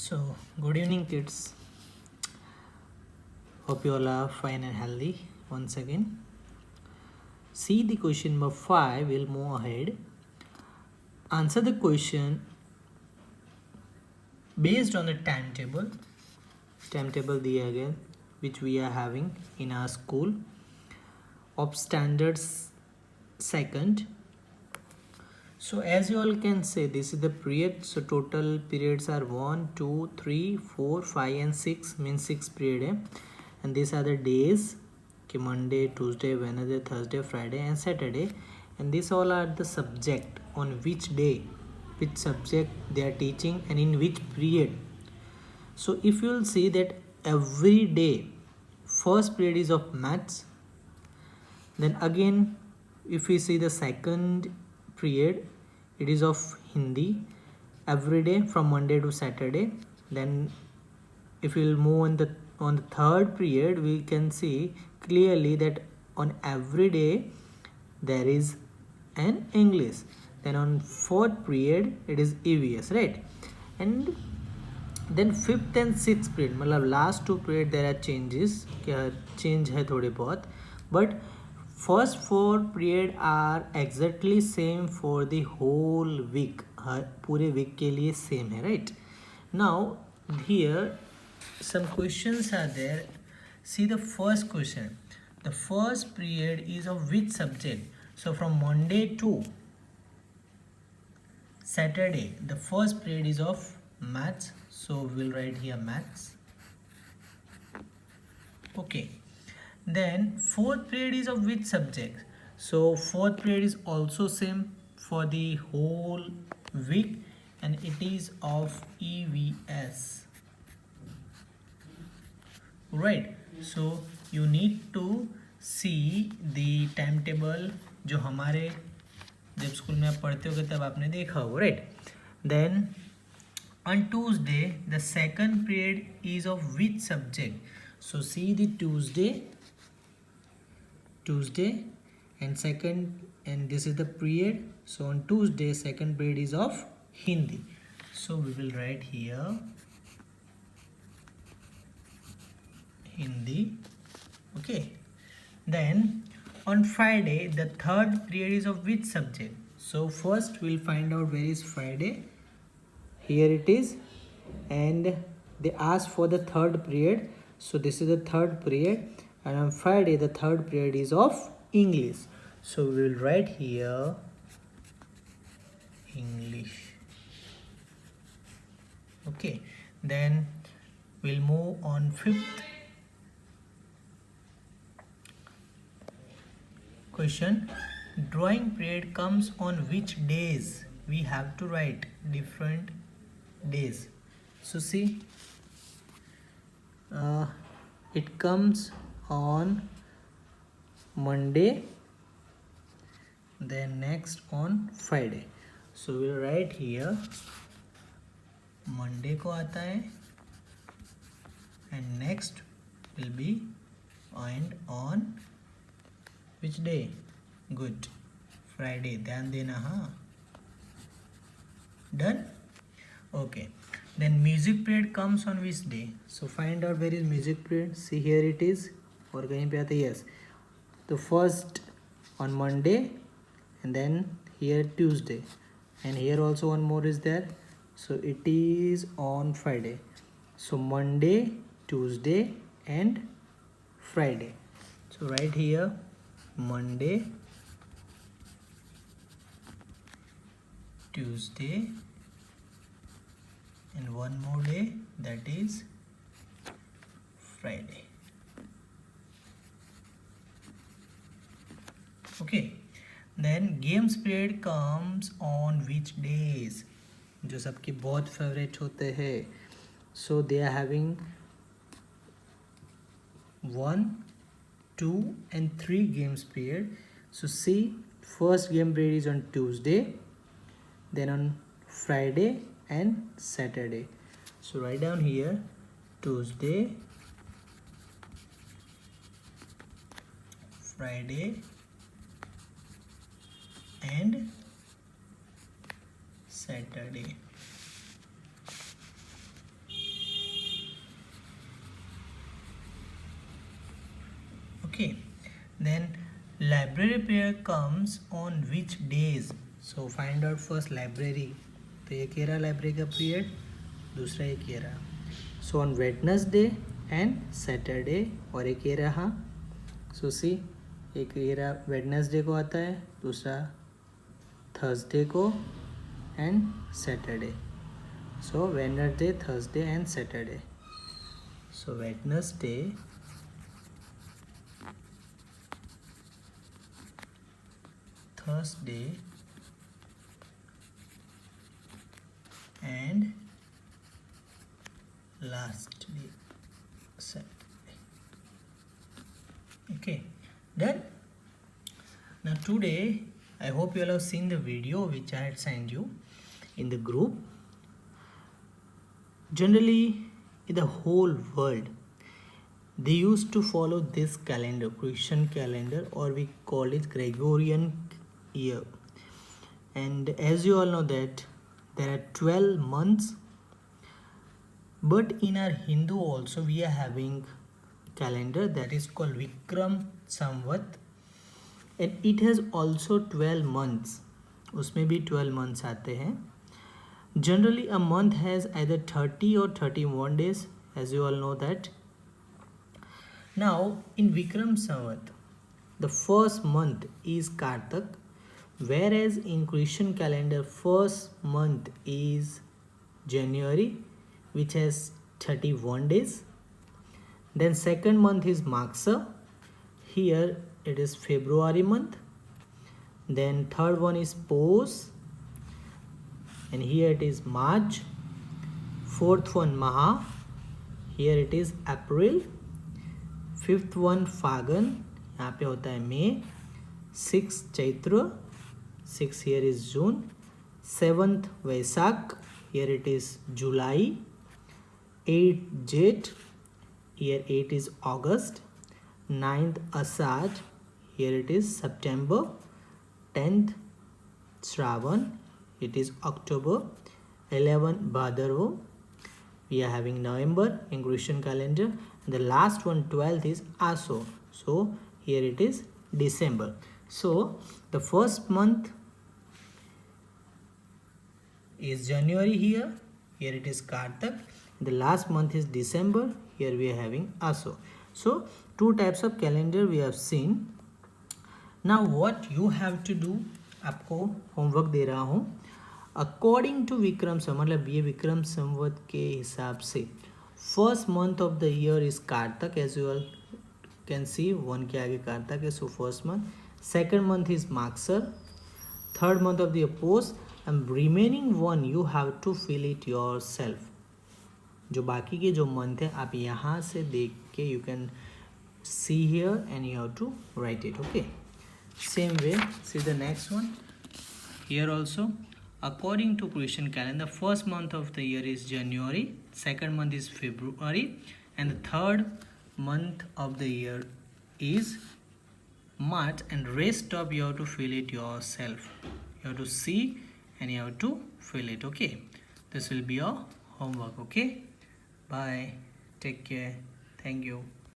So, good evening, kids. Hope you all are fine and healthy once again. See the question number 5. We'll move ahead. Answer the question based on the timetable. Timetable दिया गया which we are having in our school of standards second. So as you all can say, this is the period. So total periods are 1, 2, 3, 4, 5 and 6, means 6 period है. And these are the days, कि Monday, Tuesday, Wednesday, Thursday, Friday and Saturday. And these all are the subject on which day, which subject they are teaching and in which period. So if you will see that every day, first period is of maths. Then again, if we see the second period, it is of Hindi every day from Monday to Saturday. Then if we will move on the third period, we can see clearly that on every day there is an English. Then on fourth period it is EVS, right? And then fifth and sixth period, मतलब last two period there are changes, क्या change है थोड़े बहुत, but first four period are exactly same for the whole week. पूरे week के लिए same है, right? Now here some questions are there. See the first question. The first period is of which subject? So from Monday to Saturday, the first period is of maths. So we'll write here maths. Okay. Then fourth period is of which subject? So fourth period is also same for the whole week and it is of EVS. Right. So you need to see the timetable जो हमारे जब school में आप पढ़ते होगे तब आपने देखा होगा, right? Then on Tuesday the second period is of which subject? So see the Tuesday and second, and this is the period. So on Tuesday second period is of Hindi. So we will write here Hindi. Okay. Then on Friday the third period is of which subject? So first we'll find out where is Friday. Here it is, and they ask for the third period. So this is the third period, and on Friday the third period is of English. So we will write here English. Okay. Then we'll move on fifth question. Drawing period comes on which days? We have to write different days. So see, it comes on Monday, then next on Friday. So we'll write here Monday को आता है, and next will be and on which day? Good, Friday. ध्यान देना, हाँ. Done? Okay. Then music period comes on which day? So find out where is music period. See here it is. और कहीं पे आता है, yes. The first on Monday, and then here Tuesday, and here also one more is there. So it is on Friday. So Monday, Tuesday and Friday. So right here Monday, Tuesday and one more day, that is Friday. Okay. Then games period comes on which days? जो सबकी बहुत favourite होते हैं. So they are having 1, 2 and 3 games period. So see, first game period is on Tuesday, then on Friday and Saturday. So write down here Tuesday, Friday and Saturday. Okay, then library prayer comes on which days? So find out first library. तो ये कह रहा library का period, दूसरा ये कह रहा so on Wednesday and Saturday, और ये कह रहा so see एक कह रहा Wednesday को आता है, दूसरा Thursday को and Saturday. So Wednesday, Thursday and Saturday. So Wednesday, Thursday and last day Saturday. Okay, done. Now today I hope you all have seen the video which I had sent you in the group. Generally in the whole world they used to follow this calendar, Christian calendar, or we call it Gregorian year. And as you all know that there are 12 months, but in our Hindu also we are having calendar that is called Vikram Samvat, and it has also 12 months. उसमें भी 12 months आते हैं. Generally a month has either 30 or 31 days, as you all know that. Now in Vikram Samvat the first month is Kartak, whereas in Christian calendar first month is January, which has 31 days. Then second month is Maksha, here it is February month. Then third one is Pos, and here it is March. Fourth one Maha, here it is April. Fifth one Phagan, यहाँ पे होता है May. Sixth Chaitra, 6 here is June. Seventh Vaisak, here it is July. 8th Jet, here 8 is August. 9th Asad, here it is September. 10th Shravan, it is October. 11th Bhadarva, we are having November in Christian calendar. The last one 12th is Aso, so here it is December. So the first month is January, here it is Kartak. The last month is December, here we are having Aso. So two types of calendar we have seen. Now what you have to do, आपको homework दे रहा हूँ. According to Vikram Samvat, मतलब ये विक्रम संवत के हिसाब से first month of the year is Kartak, as you all can see, one के आगे Kartak है, so first month. Second month is Maksar. Third month of the Pos, and remaining one you have to fill it yourself. जो बाकी के जो month है आप यहाँ से देख के you can see here and you have to write it. Okay, same way see the next one. Here also according to Christian calendar first month of the year is January, second month is February, and the third month of the year is March, and rest of you have to fill it yourself. You have to see and you have to fill it. Okay, this will be your homework. Okay, bye, take care, thank you.